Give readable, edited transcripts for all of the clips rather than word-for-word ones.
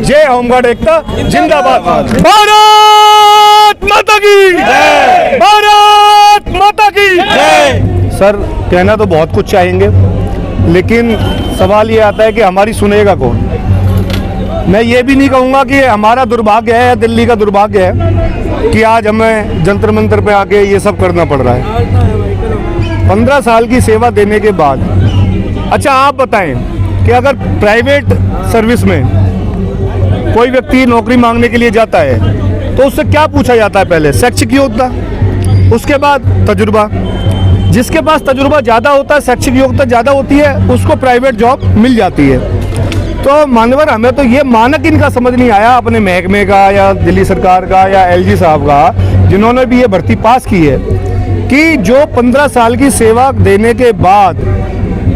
जय होमगार्ड एकता जिंदाबाद। भारत माता की जय, भारत माता की जय। सर कहना तो बहुत कुछ चाहेंगे, लेकिन सवाल ये आता है कि हमारी सुनेगा कौन। मैं ये भी नहीं कहूँगा कि हमारा दुर्भाग्य है या दिल्ली का दुर्भाग्य है कि आज हमें जंतर मंतर पे आके ये सब करना पड़ रहा है। 15 साल की सेवा देने के बाद, अच्छा आप बताएं कि अगर प्राइवेट सर्विस में कोई व्यक्ति नौकरी मांगने के लिए जाता है तो उससे क्या पूछा जाता है? पहले शैक्षिक योग्यता, उसके बाद तजुर्बा। जिसके पास तजुर्बा ज़्यादा होता है, शैक्षिक योग्यता ज़्यादा होती है, उसको प्राइवेट जॉब मिल जाती है। तो मानवर हमें तो ये मानक इनका समझ नहीं आया, अपने महकमे का या दिल्ली सरकार का या एलजी साहब का, जिन्होंने भी ये भर्ती पास की है, कि जो 15 साल की सेवा देने के बाद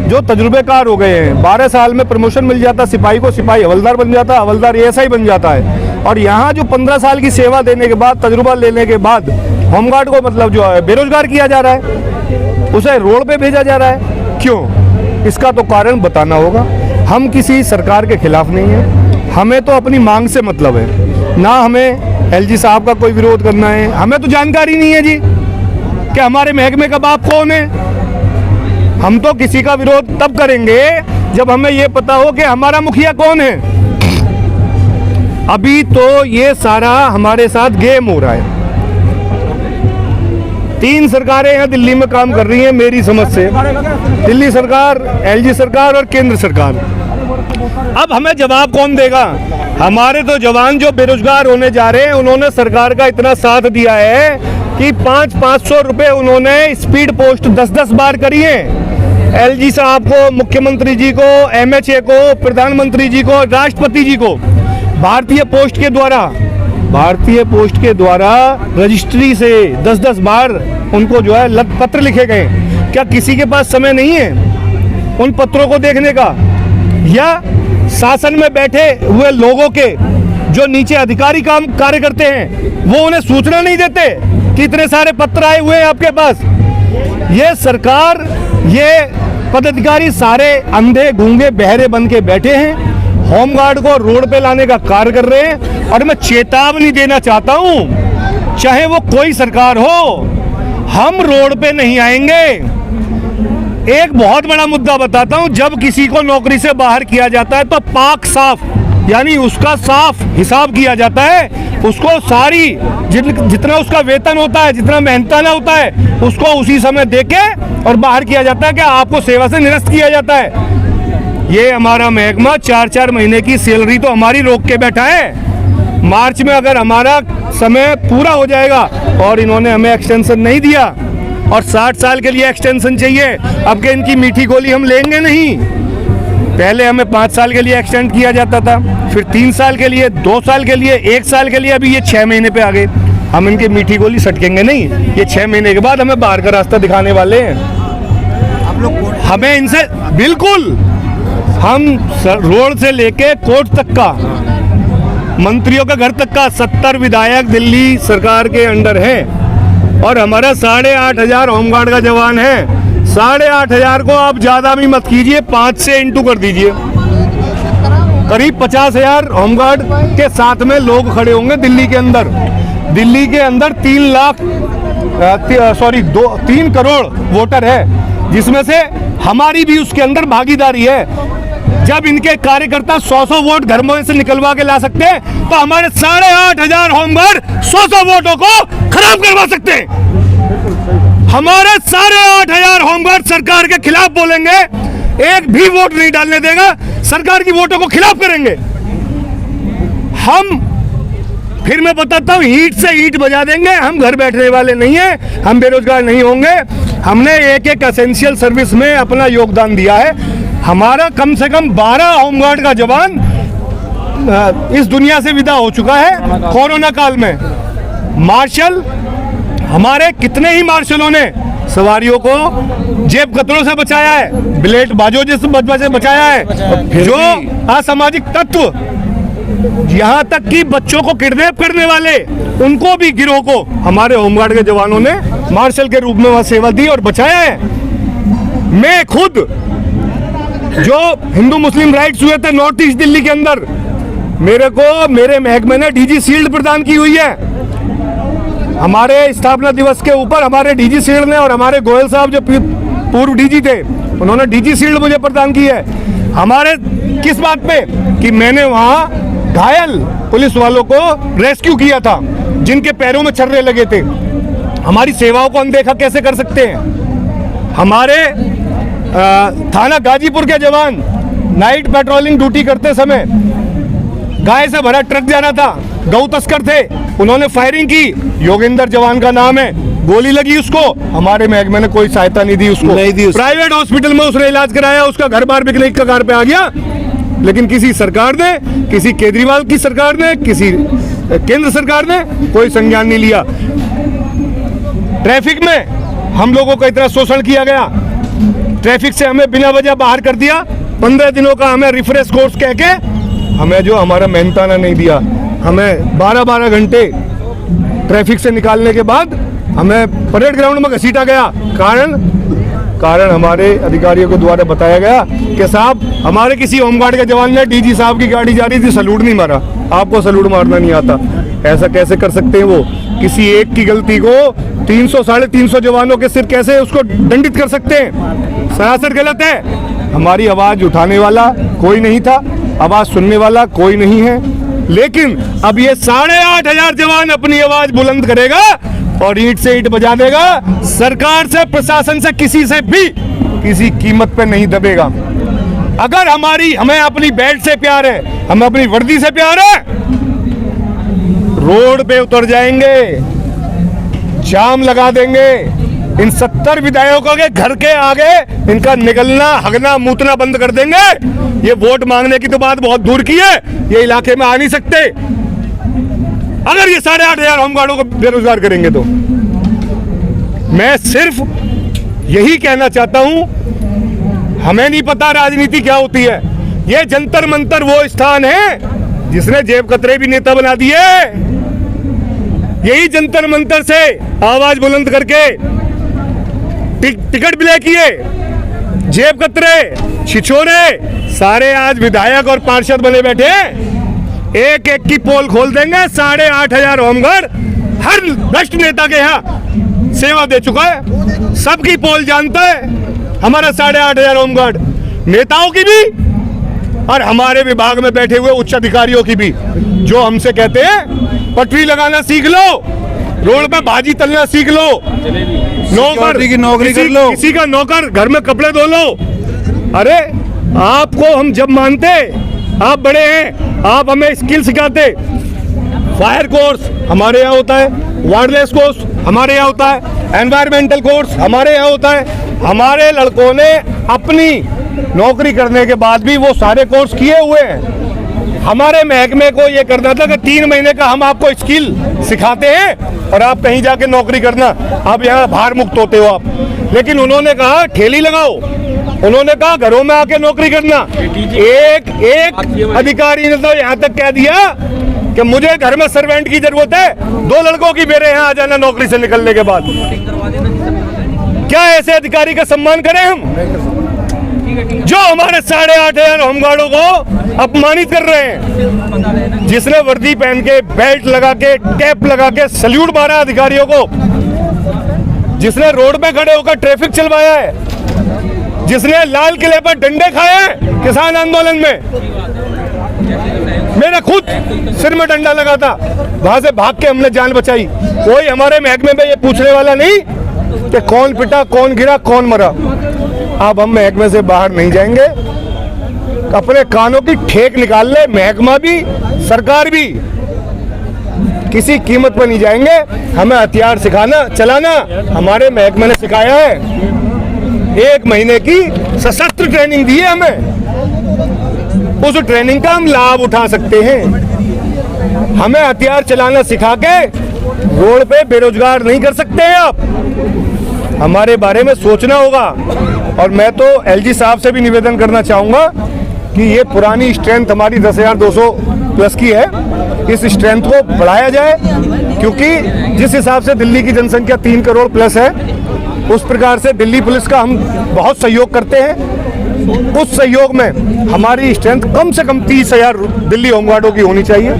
जो तजुर्बेकार हो गए हैं, 12 साल में प्रमोशन मिल जाता, सिपाही को सिपाही हवलदार बन जाता, हवलदार एएसआई बन जाता है। और यहाँ जो 15 साल की सेवा देने के बाद, तजुर्बा लेने के बाद होमगार्ड को मतलब जो है बेरोजगार किया जा रहा है, उसे रोड पे भेजा जा रहा है। क्यों? इसका तो कारण बताना होगा। हम किसी सरकार के खिलाफ नहीं हैं, हमें तो अपनी मांग से मतलब है, ना हमें एलजी साहब का कोई विरोध करना है। हमें तो जानकारी नहीं है जी कि हमारे महकमे का बाप कौन है। हम तो किसी का विरोध तब करेंगे जब हमें ये पता हो कि हमारा मुखिया कौन है। अभी तो ये सारा हमारे साथ गेम हो रहा है। 3 सरकारें यहाँ दिल्ली में काम कर रही हैं मेरी समझ से, दिल्ली सरकार, एलजी सरकार और केंद्र सरकार। अब हमें जवाब कौन देगा? हमारे तो जवान जो बेरोजगार होने जा रहे हैं, उन्होंने सरकार का इतना साथ दिया है कि 500 रुपए उन्होंने स्पीड पोस्ट 10-10 बार करी है। एलजी साहब को, मुख्यमंत्री जी को, एमएचए को, प्रधानमंत्री जी को, राष्ट्रपति जी को भारतीय पोस्ट के द्वारा रजिस्ट्री से 10-10 बार उनको जो है पत्र लिखे गए। क्या किसी के पास समय नहीं है उन पत्रों को देखने का? या शासन में बैठे हुए लोगों के जो नीचे अधिकारी कार्य करते हैं, वो उन्हें सूचना नहीं देते कि इतने सारे पत्र आए हुए हैं आपके पास? ये सरकार, ये पदाधिकारी सारे अंधे गूंगे बहरे बन के बैठे हैं, होमगार्ड को रोड पे लाने का कार्य कर रहे हैं। और मैं चेतावनी देना चाहता हूं, चाहे वो कोई सरकार हो, हम रोड पे नहीं आएंगे। एक बहुत बड़ा मुद्दा बताता हूं, जब किसी को नौकरी से बाहर किया जाता है तो पाक साफ, यानी उसका साफ हिसाब किया जाता है। उसको सारी जितना उसका वेतन होता है, जितना मेहनताना होता है, उसको उसी समय देके और बाहर किया जाता है कि आपको सेवा से निरस्त किया जाता है। ये हमारा महकमा 4-4 महीने की सैलरी तो हमारी रोक के बैठा है। मार्च में अगर हमारा समय पूरा हो जाएगा और इन्होंने हमें एक्सटेंशन नहीं दिया और 60 साल के लिए एक्सटेंशन चाहिए, अब के इनकी मीठी गोली हम लेंगे नहीं। पहले हमें 5 साल के लिए एक्सटेंड किया जाता था, फिर 3 साल के लिए, 2 साल के लिए, 1 साल के लिए, अभी ये 6 महीने पे आ गए। हम इनकी मीठी गोली सटकेंगे नहीं। ये 6 महीने के बाद हमें बाहर का रास्ता दिखाने वाले हैं। हमें इनसे बिल्कुल, हम रोड से लेके कोर्ट तक का, मंत्रियों के घर तक का 70 विधायक दिल्ली सरकार के अंडर हैं और हमारा 8,500 होमगार्ड का जवान है। 8,500 को आप ज्यादा भी मत कीजिए, 5 से इंटू कर दीजिए। करीब 50,000 होमगार्ड के साथ में लोग खड़े होंगे दिल्ली के अंदर। दिल्ली के अंदर 3 करोड़ वोटर है, जिसमें से हमारी भी उसके अंदर भागीदारी है। जब इनके कार्यकर्ता 100 वोट घर में से निकलवा के ला सकते हैं, तो हमारे 8,500 होमगार्ड 100 वोटों को खराब करवा सकते हैं। हमारे 8,500 होमगार्ड सरकार के खिलाफ बोलेंगे, एक भी वोट नहीं डालने देगा, सरकार की वोटों को खिलाफ करेंगे हम। फिर मैं बताता हूँ, ईंट से ईंट बजा देंगे। हम घर बैठने वाले नहीं हैं, हम बेरोजगार नहीं होंगे। हमने एक एसेंशियल सर्विस में अपना योगदान दिया है। हमारा कम से कम 12 होमगार्ड का जवान इस दुनिया से विदा हो चुका है कोरोना काल में। मार्शल, हमारे कितने ही मार्शलों ने सवारियों को जेब कतरों से बचाया है, ब्लेड बाजों से बचाया है। जो असामाजिक तत्व, यहाँ तक कि बच्चों को किडनैप करने वाले, उनको भी, गिरोह को हमारे होमगार्ड के जवानों ने मार्शल के रूप में वहां सेवा दी और बचाया है। मैं खुद, जो हिंदू मुस्लिम राइट्स हुए थे नॉर्थ ईस्ट दिल्ली के अंदर, मेरे को मेरे महकमे ने डीजी शील्ड प्रदान की हुई है। हमारे स्थापना दिवस के ऊपर हमारे डीजी शील्ड ने और हमारे गोयल साहब जो पूर्व डीजी थे उन्होंने डीजी शील्ड मुझे प्रदान की है। हमारे किस बात पे कि मैंने वहां घायल पुलिस वालों को रेस्क्यू किया था जिनके पैरों में छर्रे लगे थे। हमारी सेवाओं को अनदेखा कैसे कर सकते हैं? हमारे थाना गाजीपुर के जवान नाइट पेट्रोलिंग ड्यूटी करते समय गाय से भरा ट्रक जाना था, गौ तस्कर थे, उन्होंने फायरिंग की, योगेंद्र जवान का नाम है, गोली लगी उसको, हमारे महकमे ने कोई सहायता नहीं दी उसको, नहीं दी। प्राइवेट हॉस्पिटल में उसने इलाज कराया, उसका घर बार बिकने की कगार पे आ गया। लेकिन किसी सरकार ने, किसी केजरीवाल की सरकार ने, किसी केंद्र सरकार ने कोई संज्ञान नहीं लिया। ट्रैफिक में हम लोगों का इतना शोषण किया गया, ट्रैफिक से हमें बिना वजह बाहर कर दिया, 15 दिनों का हमें रिफ्रेश कोर्स कह के हमें जो हमारा मेहनताना नहीं दिया, हमें 12-12 घंटे ट्रैफिक से निकालने के बाद हमें परेड ग्राउंड में घसीटा गया। कारण हमारे अधिकारियों के द्वारा बताया गया कि साहब हमारे किसी होमगार्ड के जवान ने डीजी साहब की गाड़ी जा रही थी, सलूट नहीं मारा, आपको सलूट मारना नहीं आता। ऐसा कैसे कर सकते हैं? वो किसी एक की गलती को 300-350 जवानों के सिर कैसे उसको दंडित कर सकते हैं? सरासर गलत है। हमारी आवाज उठाने वाला कोई नहीं था, आवाज सुनने वाला कोई नहीं है। लेकिन अब ये 8,500 जवान अपनी आवाज बुलंद करेगा और ईंट से ईंट बजा देगा। सरकार से, प्रशासन से, किसी से भी किसी कीमत पे नहीं दबेगा। अगर हमें अपनी बेल्ट से प्यार है, हमें अपनी वर्दी से प्यार है, रोड पे उतर जाएंगे, जाम लगा देंगे। इन 70 विधायकों के घर के आगे इनका निकलना, हगना, मूतना बंद कर देंगे। ये वोट मांगने की तो बात बहुत दूर की है, ये इलाके में आ नहीं सकते। अगर ये 8,500 होमगार्डों को बेरोजगार करेंगे तो मैं सिर्फ यही कहना चाहता हूं, हमें नहीं पता राजनीति क्या होती है। ये जंतर मंतर वो स्थान है जिसने जेब कतरे भी नेता बना दिए। यही जंतर मंतर से आवाज बुलंद करके टिकट विलय किए, जेब कतरे, छिछोरे सारे आज विधायक और पार्षद बने बैठे। एक एक की पोल खोल देंगे। 8,500 होमगार्ड हर भ्रष्ट नेता के यहाँ सेवा दे चुका है, सबकी पोल जानता है। हमारा 8,500 होमगार्ड नेताओं की भी और हमारे विभाग में बैठे हुए उच्च अधिकारियों की भी, जो हमसे कहते हैं पटरी लगाना सीख लो, रोड पे भाजी तलना सीख लो, नौकर की नौकरी कर लो, किसी का नौकर घर में कपड़े धो लो। अरे आपको हम जब मानते, आप बड़े हैं, आप हमें स्किल सिखाते। फायर कोर्स हमारे यहाँ होता है, वायरलेस कोर्स हमारे यहाँ होता है, एनवायरमेंटल कोर्स हमारे यहाँ होता है। हमारे लड़कों ने अपनी नौकरी करने के बाद भी वो सारे कोर्स किए हुए हैं। हमारे महकमे को ये करना था कि 3 महीने का हम आपको स्किल सिखाते हैं और आप कहीं जाके नौकरी करना, आप यहाँ भार मुक्त होते हो आप। लेकिन उन्होंने कहा ठेली लगाओ, उन्होंने कहा घरों में आके नौकरी करना। एक अधिकारी ने तो यहाँ तक कह दिया कि मुझे घर में सर्वेंट की जरूरत है, 2 लड़कों की मेरे यहाँ आ जाना नौकरी से निकलने के बाद। क्या ऐसे अधिकारी का सम्मान करें हम जो हमारे 8,500 होमगार्डों को अपमानित कर रहे हैं? जिसने वर्दी पहन के, बेल्ट लगा के, कैप लगा के सल्यूट मारा अधिकारियों को, जिसने रोड पे खड़े होकर ट्रैफिक चलवाया है, जिसने लाल किले पर डंडे खाए हैं किसान आंदोलन में, मेरा खुद सिर में डंडा लगा था, वहां से भाग के हमने जान बचाई। कोई हमारे महकमे में ये पूछने वाला नहीं कि कौन पिटा, कौन गिरा, कौन मरा। अब हम महकमे से बाहर नहीं जाएंगे, अपने कानों की ठेक निकाल ले महकमा भी, सरकार भी, किसी कीमत पर नहीं जाएंगे। हमें हथियार सिखाना, चलाना हमारे महकमे ने सिखाया है। 1 महीने की सशस्त्र ट्रेनिंग दी है हमें, उस ट्रेनिंग का हम लाभ उठा सकते हैं। हमें हथियार चलाना सिखा के रोड पे बेरोजगार नहीं कर सकते हैं आप। हमारे बारे में सोचना होगा। और मैं तो एलजी साहब से भी निवेदन करना चाहूँगा कि ये पुरानी स्ट्रेंथ हमारी 10,200 प्लस की है, इस स्ट्रेंथ को बढ़ाया जाए, क्योंकि जिस हिसाब से दिल्ली की जनसंख्या 3 करोड़ प्लस है, उस प्रकार से दिल्ली पुलिस का हम बहुत सहयोग करते हैं। उस सहयोग में हमारी स्ट्रेंथ कम से कम 30,000 दिल्ली होमगार्डों की होनी चाहिए,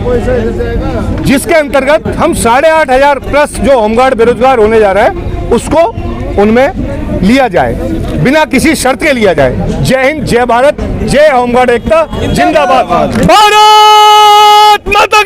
जिसके अंतर्गत हम 8,500 प्लस जो होमगार्ड बेरोजगार होने जा रहा है उसको उनमें लिया जाए, बिना किसी शर्त के लिया जाए। जय हिंद, जय भारत, जय होमगार्ड एकता, जिंदाबाद। भारत माता